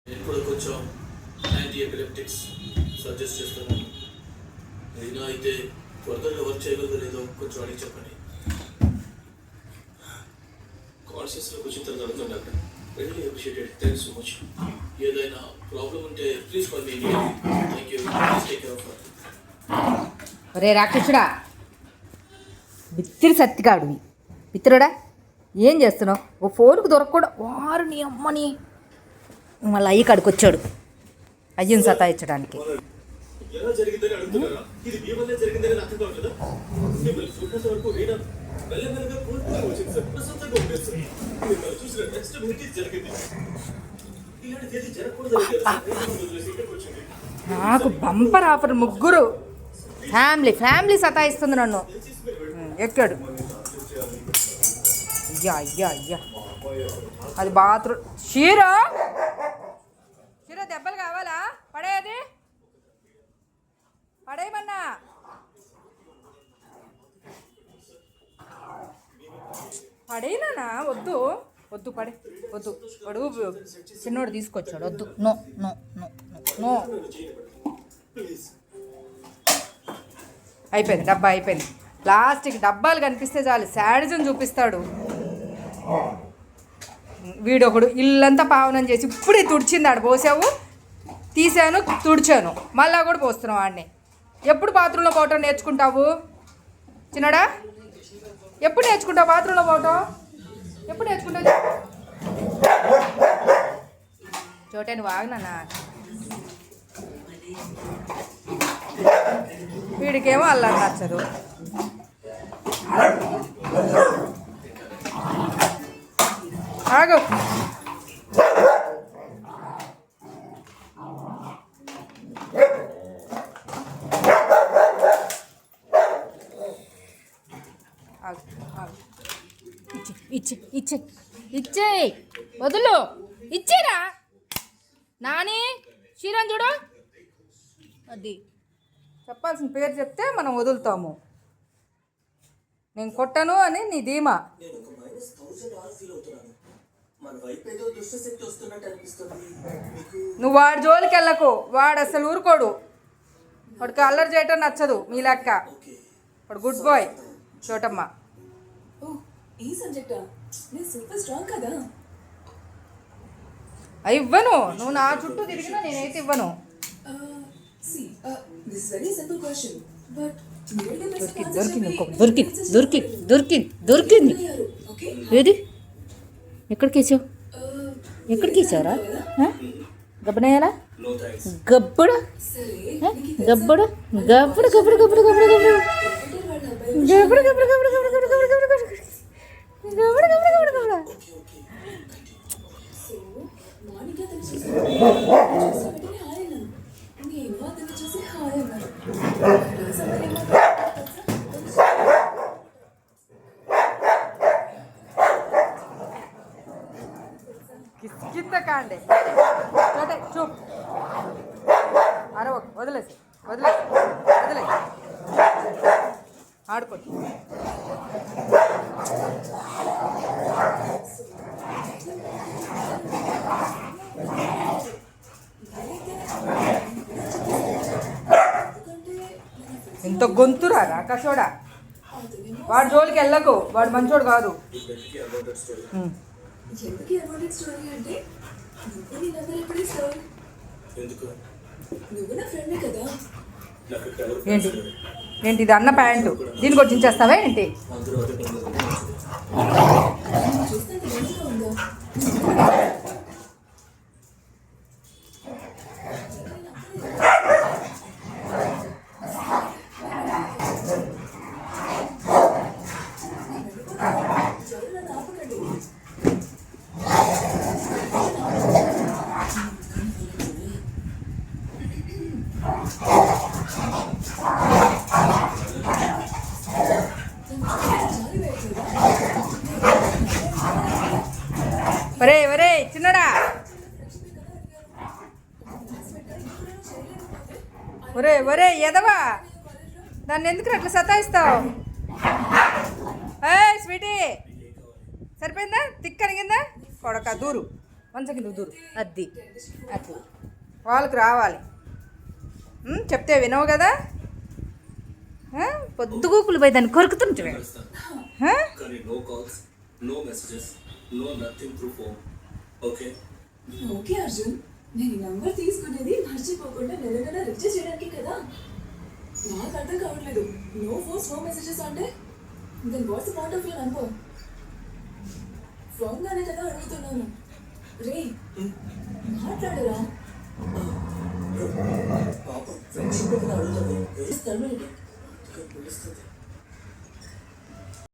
నేను కూడా కొంచెం యాంటీ ఎపిలెప్టిక్స్ సజెస్ట్ చేస్తున్నాను. అయినా అయితే త్వరగా వర్క్ చేయగలదో లేదో కొంచెం అడిగి చెప్పండి. కాన్షియస్లోకి వచ్చిన తర్వాత అడుగుతాను doctor. Really appreciated. Thanks so much. ఏదైనా ప్రాబ్లం ఉంటే please call me. Thank you. Please take care of her. ఒరే రాక్షసుడా, బిత్తిరి సత్తిగాడివి పిత్రుడా, ఏం చేస్తున్నావు? ఓ ఫోన్కు దొరకకూడదు వారు నీ అమ్మని. మళ్ళీ అయ్యి కడుకొచ్చాడు అయ్యని సతాయించడానికి. ఎలా జరిగిందని అడుగుతున్నారా? ఇది మీ వల్లే జరిగిందని నాకు కావట్లేదా? మిమ్మల్ని చూసినంత వరకు నేను మెల్లమెల్లగా కోరుకుంటూ వచ్చింది సార్. ప్రశాంతంగా ఉండేది సార్. మిమ్మల్ని చూసిన నెక్స్ట్ మినిట్ జరిగింది. ఇలాంటి తేదీ జరగకూడదు ఇక్కడికి వచ్చింది. నాకు బంపర్ ఆఫర్. ముగ్గురు ఫ్యామిలీ సతాయిస్తుంది నన్ను. ఎక్కాడు. అయ్యా అది బాత్రూమ్. షీరో దెబ్బలు కావాలా? పడేది పడేయమన్నా. పడేనా? వద్దు వద్దు వాడు చిన్నోడు తీసుకొచ్చాడు. వద్దు. No no no no. అయిపోయింది డబ్బా అయిపోయింది. ప్లాస్టిక్ డబ్బాలు కనిపిస్తే చాలు శాడిజం చూపిస్తాడు వీడొకడు. ఇల్లంతా పావనం చేసి ఇప్పుడే తుడిచింది. ఆడ పోసావు, తీసాను, తుడిచాను, మళ్ళా కూడా పోస్తున్నావు ఆడిని. ఎప్పుడు బాత్రూంలో పోవటం నేర్చుకుంటావు చిన్నడా? ఎప్పుడు నేర్చుకుంటావు బాత్రూంలో పోవటం? ఎప్పుడు నేర్చుకుంటావు? చోటే నువ్వు ఆగినా. వీడికేమో అల్లం నచ్చదు. ఆగు. ఇచ్చే వదులు. ఇచ్చేరా నాని. శ్రీరామ్ చూడు, అది చెప్పాల్సిన పేరు చెప్తే మనం వదులుతాము. నేను కొట్టను అని నీ ధీమా. నువ్వు వాడి జోలికి వెళ్ళకు. వాడు అసలు ఊరుకోడు. వాడికి అల్లరి చేయటం నచ్చదు మీ లెక్క. వాడు గుడ్ బాయ్ చోటమ్మ. ఇవ్వను. నువ్వు నా చుట్టూ తిరిగినా నేనైతే ఇవ్వను. దొరికింది. ఏది? ఎక్కడికి వేసావు? ఎక్కడికి వేసావురా? గబ్బనేయాలా? గబ్బడు గబ్బడు గబ్బడు గబ్బడు గబ్బడు గబ్బడు గబ్బడు గబ్బడు గబ్బడు గబ్బడు గబ్బడు గబ్బడు గబ్బడు గబ్బడు గబ్బడు గబ్బడు గబ్బడు. కిందకాండే చూప్. అరవ వదిలేసి ఆడుకో. ఎంత గొంతురా రాకసోడా. వాడు జోలికి వెళ్ళకు. వాడు మంచోడు కాదు. ఏంటి ఇది? అన్న ప్యాంటు దీనికి వచ్చించేస్తావా ఏంటి? ఒరే చిన్నడా, ఒరే ఎదవా, నన్ను ఎందుకు అట్లా సతాయిస్తావు? స్వీటీ సరిపోయిందా? తిక్కనిగిందా కొడక దూరు. మంచకి నువ్వు దూరు అద్ది అట్లా వాళ్ళకి రావాలి. చెప్తే వినవు కదా, పొద్దుగూకులు పోయి దాన్ని కొరుకుతుంటే. కానీ no calls, no messages, no nothing through phone. Okay okay Arjun, నేను ఈ నంబర్ తీసుకునేది మర్చిపోకుండా నెలగా రిజిస్టర్ చేయడానికి కదా. నాకు అర్థం కావట్లేదు. నో ఫోన్స్, నో మెసేజెస్ అంటే then what's the point of your number? ఫ్రాంక్ గానే కదా అడుగుతున్నాను. రే మాట్లాడరా. పాపం ఫ్రెండ్షిప్ అడుగుతుంది. పిలుస్తుంది.